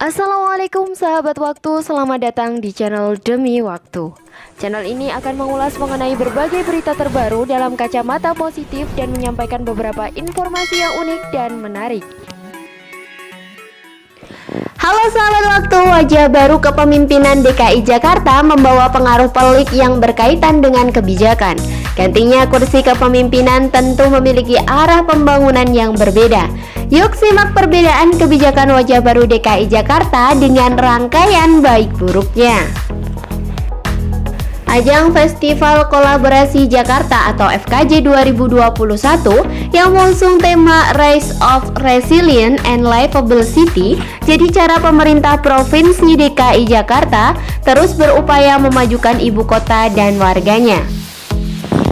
Assalamualaikum sahabat waktu, selamat datang di channel Demi Waktu. Channel ini akan mengulas mengenai berbagai berita terbaru dalam kacamata positif dan menyampaikan beberapa informasi yang unik dan menarik. Halo sahabat waktu, wajah baru kepemimpinan DKI Jakarta membawa pengaruh pelik yang berkaitan dengan kebijakan. Gantinya kursi kepemimpinan tentu memiliki arah pembangunan yang berbeda. Yuk simak perbedaan kebijakan wajah baru DKI Jakarta dengan rangkaian baik buruknya. Ajang Festival Kolaborasi Jakarta atau FKJ 2021 yang mengusung tema Rise of Resilient and Livable City jadi cara pemerintah Provinsi DKI Jakarta terus berupaya memajukan ibu kota dan warganya.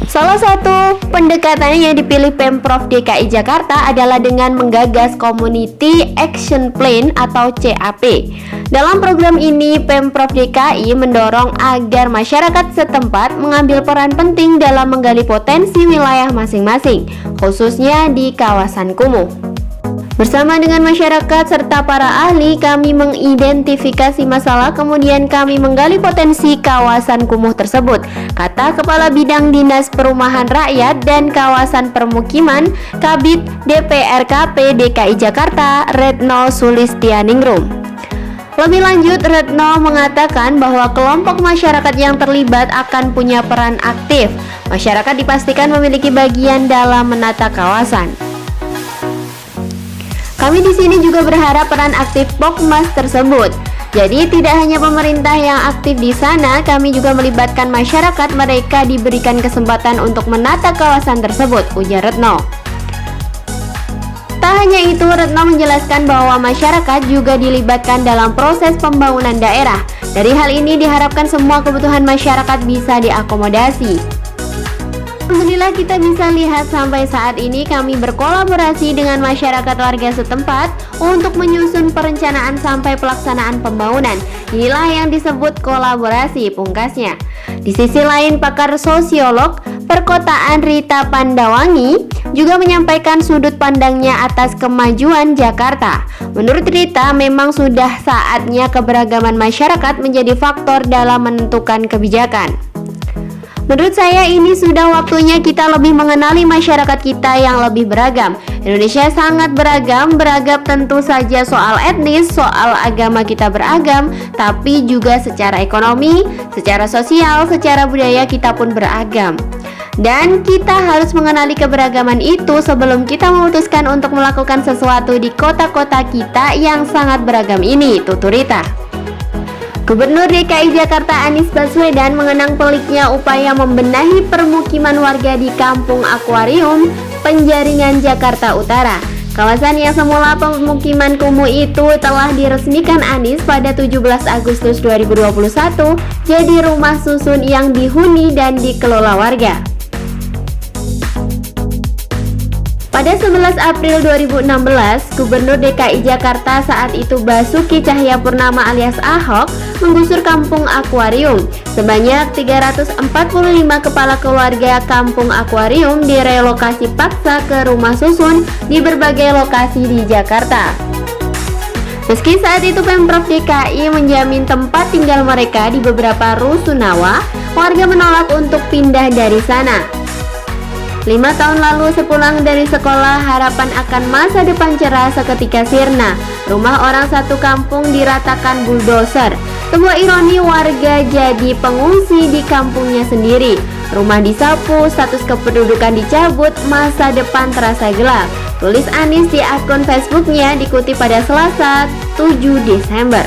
Salah satu pendekatan yang dipilih Pemprov DKI Jakarta adalah dengan menggagas Community Action Plan atau CAP. Dalam program ini, Pemprov DKI mendorong agar masyarakat setempat mengambil peran penting dalam menggali potensi wilayah masing-masing, khususnya di kawasan kumuh. Bersama dengan masyarakat serta para ahli, kami mengidentifikasi masalah, kemudian kami menggali potensi kawasan kumuh tersebut, kata Kepala Bidang Dinas Perumahan Rakyat dan Kawasan Permukiman Kabid DPRKP DKI Jakarta, Retno Sulistianingrum. Lebih lanjut, Retno mengatakan bahwa kelompok masyarakat yang terlibat akan punya peran aktif. Masyarakat dipastikan memiliki bagian dalam menata kawasan. Kami di sini juga berharap peran aktif Pokmas tersebut. Jadi tidak hanya pemerintah yang aktif di sana, kami juga melibatkan masyarakat, mereka diberikan kesempatan untuk menata kawasan tersebut, ujar Retno. Tak hanya itu, Retno menjelaskan bahwa masyarakat juga dilibatkan dalam proses pembangunan daerah. Dari hal ini diharapkan semua kebutuhan masyarakat bisa diakomodasi. Alhamdulillah kita bisa lihat sampai saat ini kami berkolaborasi dengan masyarakat warga setempat untuk menyusun perencanaan sampai pelaksanaan pembangunan. Inilah yang disebut kolaborasi, pungkasnya. Di sisi lain, pakar sosiolog perkotaan Rita Pandawangi juga menyampaikan sudut pandangnya atas kemajuan Jakarta. Menurut Rita, memang sudah saatnya keberagaman masyarakat menjadi faktor dalam menentukan kebijakan. Menurut saya ini sudah waktunya kita lebih mengenali masyarakat kita yang lebih beragam. Indonesia sangat beragam tentu saja soal etnis, soal agama kita beragam, tapi juga secara ekonomi, secara sosial, secara budaya kita pun beragam. Dan kita harus mengenali keberagaman itu sebelum kita memutuskan untuk melakukan sesuatu di kota-kota kita yang sangat beragam ini, tutur Rita. Gubernur DKI Jakarta Anies Baswedan mengenang peliknya upaya membenahi permukiman warga di Kampung Akuarium, Penjaringan, Jakarta Utara. Kawasan yang semula pemukiman kumuh itu telah diresmikan Anies pada 17 Agustus 2021 jadi rumah susun yang dihuni dan dikelola warga. Pada 11 April 2016, Gubernur DKI Jakarta saat itu Basuki Cahayapurnama alias Ahok menggusur Kampung Akuarium. Sebanyak 345 kepala keluarga Kampung Akuarium direlokasi paksa ke rumah susun di berbagai lokasi di Jakarta. Meski saat itu Pemprov DKI menjamin tempat tinggal mereka di beberapa rusunawa, warga menolak untuk pindah dari sana. 5 tahun lalu sepulang dari sekolah, harapan akan masa depan cerah seketika sirna. Rumah orang satu kampung diratakan bulldozer. Sebuah ironi, warga jadi pengungsi di kampungnya sendiri. Rumah disapu, status kependudukan dicabut, masa depan terasa gelap. Tulis Anies di akun Facebooknya dikutip pada Selasa 7 Desember.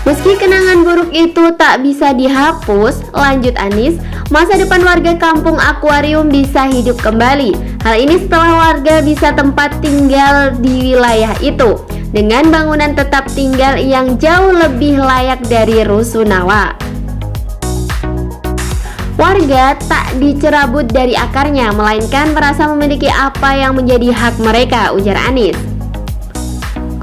Meski kenangan buruk itu tak bisa dihapus, lanjut Anies, masa depan warga Kampung Akuarium bisa hidup kembali. Hal ini setelah warga bisa tempat tinggal di wilayah itu dengan bangunan tetap tinggal yang jauh lebih layak dari rusunawa. Warga tak dicerabut dari akarnya, melainkan merasa memiliki apa yang menjadi hak mereka, ujar Anies.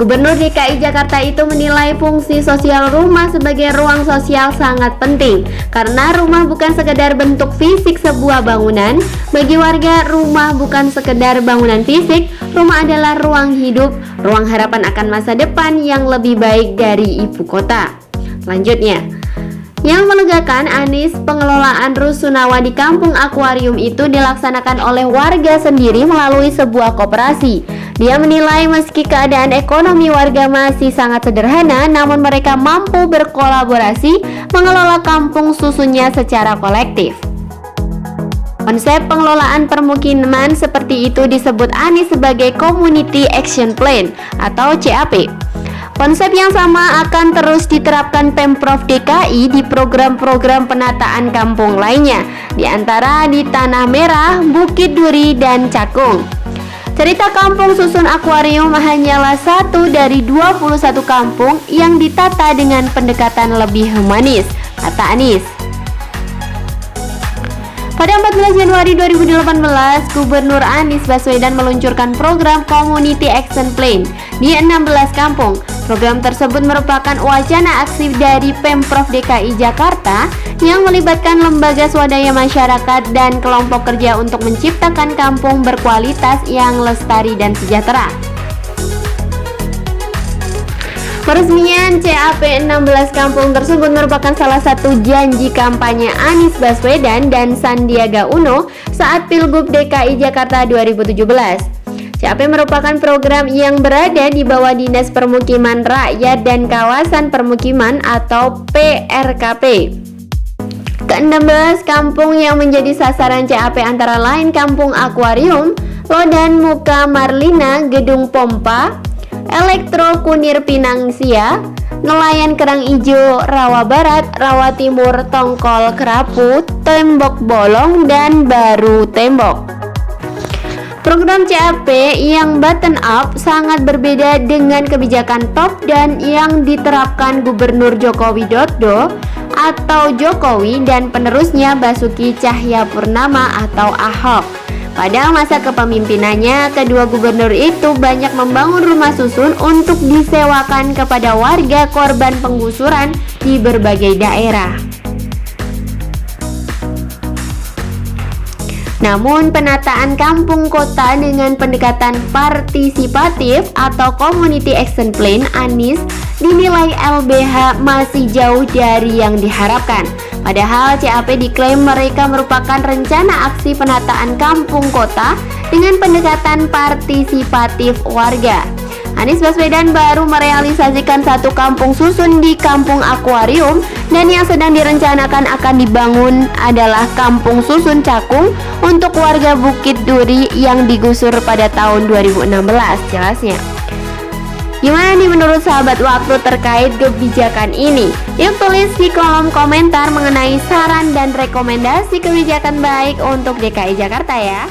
Gubernur DKI Jakarta itu menilai fungsi sosial rumah sebagai ruang sosial sangat penting karena rumah bukan sekedar bentuk fisik sebuah bangunan. Bagi warga, rumah bukan sekedar bangunan fisik, rumah adalah ruang hidup, ruang harapan akan masa depan yang lebih baik dari ibu kota. Selanjutnya, yang melegakan, Anies, pengelolaan rusunawa di Kampung Akuarium itu dilaksanakan oleh warga sendiri melalui sebuah koperasi. Dia menilai meski keadaan ekonomi warga masih sangat sederhana, namun mereka mampu berkolaborasi mengelola kampung susunnya secara kolektif. Konsep pengelolaan permukiman seperti itu disebut Anies sebagai Community Action Plan atau CAP. Konsep yang sama akan terus diterapkan Pemprov DKI di program-program penataan kampung lainnya, di antara di Tanah Merah, Bukit Duri, dan Cakung. Cerita Kampung Susun Akuarium hanyalah satu dari 21 kampung yang ditata dengan pendekatan lebih humanis, kata Anies. Pada 14 Januari 2018, Gubernur Anies Baswedan meluncurkan program Community Action Plan di 16 kampung. Program tersebut merupakan wacana aksi dari Pemprov DKI Jakarta yang melibatkan lembaga swadaya masyarakat dan kelompok kerja untuk menciptakan kampung berkualitas yang lestari dan sejahtera. Peresmian CAP 16 kampung tersebut merupakan salah satu janji kampanye Anies Baswedan dan Sandiaga Uno saat Pilgub DKI Jakarta 2017. CAP merupakan program yang berada di bawah Dinas Permukiman Rakyat dan Kawasan Permukiman atau PRKP. Ke-16 kampung yang menjadi sasaran CAP antara lain Kampung Akuarium, Lodan Muka Marlina, Gedung Pompa, Elektro Kunir Pinangsia, Nelayan Kerang Ijo, Rawa Barat, Rawa Timur, Tongkol Kerapu, Tembok Bolong, dan Baru Tembok. Program CAP yang bottom up sangat berbeda dengan kebijakan top down yang diterapkan Gubernur Joko Widodo atau Jokowi dan penerusnya Basuki Cahayapurnama atau Ahok. Pada masa kepemimpinannya, kedua gubernur itu banyak membangun rumah susun untuk disewakan kepada warga korban penggusuran di berbagai daerah. Namun penataan kampung kota dengan pendekatan partisipatif atau Community Action Plan Anies dinilai LBH masih jauh dari yang diharapkan. Padahal CAP diklaim mereka merupakan rencana aksi penataan kampung kota dengan pendekatan partisipatif warga. Anies Baswedan baru merealisasikan satu kampung susun di Kampung Akuarium dan yang sedang direncanakan akan dibangun adalah Kampung Susun Cakung untuk warga Bukit Duri yang digusur pada tahun 2016. Jelasnya. Gimana nih menurut sahabat waktu terkait kebijakan ini? Yuk tulis di kolom komentar mengenai saran dan rekomendasi kebijakan baik untuk DKI Jakarta ya.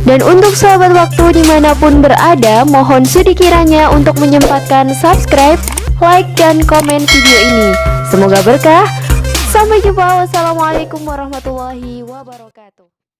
Dan untuk sahabat waktu dimanapun berada, mohon sedikiranya untuk menyempatkan subscribe, like, dan komen video ini. Semoga berkah. Sampai jumpa. Wassalamualaikum warahmatullahi wabarakatuh.